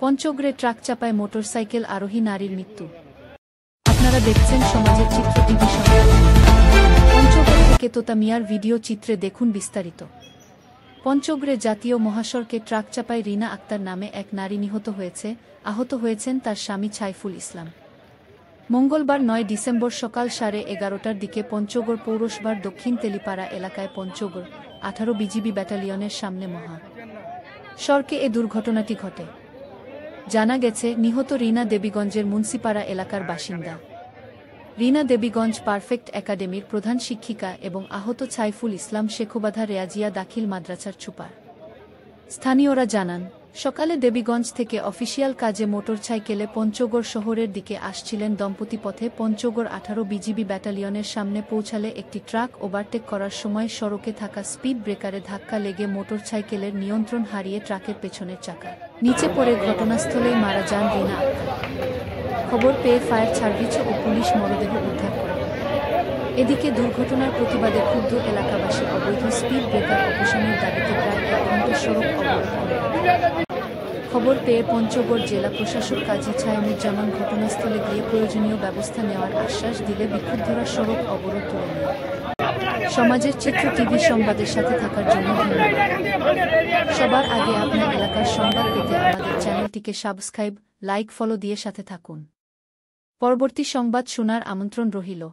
পঞ্চগড়ে ট্রাক চাপায় মোটরসাইকেল আরোহী নারীর মৃত্যু। আপনারা দেখছেন সমাজের চিত্র টিভি সংবাদ। পঞ্চগড় থেকে তোতা মিয়ার ভিডিও চিত্রে দেখুন বিস্তারিত। পঞ্চগড়ে জাতীয় মহাসড়কে ট্রাক চাপায় রিনা আক্তার নামে এক নারী নিহত হয়েছে। আহত হয়েছেন তার স্বামী ছাইফুল ইসলাম। মঙ্গলবার ৯ ডিসেম্বর সকাল 11:30টার দিকে পঞ্চগড় পৌরসভার দক্ষিণ তেলিপাড়া এলাকায় পঞ্চগড় 18 বিজিবি ব্যাটালিয়নের সামনে সড়কে এ দুর্ঘটনাটি ঘটে। জানা গেছে, নিহত রিনা দেবীগঞ্জের মুন্সিপাড়া এলাকার বাসিন্দা। রিনা দেবীগঞ্জ পারফেক্ট একাডেমির প্রধান শিক্ষিকা এবং আহত ছাইফুল ইসলাম শেখোবাধা রেয়াজিয়া দাখিল মাদ্রাসার ছুপার। স্থানীয়রা জানান, সকালে দেবীগঞ্জ থেকে অফিসিয়াল কাজে মোটরসাইকেলে পঞ্চগড় শহরের দিকে আসছিলেন দম্পতি। পথে পঞ্চগড় 18 বিজিবি ব্যাটালিয়নের সামনে পৌঁছালে একটি ট্রাক ওভারটেক করার সময় সড়কে থাকা স্পিড ব্রেকারে ধাক্কা লেগে মোটরসাইকেলের নিয়ন্ত্রণ হারিয়ে ট্রাকের পেছনের চাকা নিচে পড়ে ঘটনাস্থলেই মারা যান রিনা আক্তার। খবর পেয়ে ফায়ার সার্ভিস ও পুলিশ মরদেহ উদ্ধার করে। এদিকে দুর্ঘটনার প্রতিবাদে ক্ষুব্ধ এলাকাবাসী অবৈধ স্পিড ব্রেকার অপসারণের দাবিতে প্রায় 1 ঘণ্টা সড়ক অবরোধ করে। খবর পেয়ে পঞ্চগড় জেলা প্রশাসক কাজী ছায়ামুজ্জামান ঘটনাস্থলে গিয়ে প্রয়োজনীয় ব্যবস্থা নেওয়ার আশ্বাস দিলে বিক্ষুব্ধরা সড়ক অবরোধ তুলে নেয়। সমাজের চিত্র টিভি সংবাদের সাথে থাকার জন্য ধন্যবাদ। সবার আগে আপনার এলাকার সংবাদ পেতে আমাদের চ্যানেলটিকে সাবস্ক্রাইব, লাইক, ফলো দিয়ে সাথে থাকুন। পরবর্তী সংবাদ শোনার আমন্ত্রণ রহিল।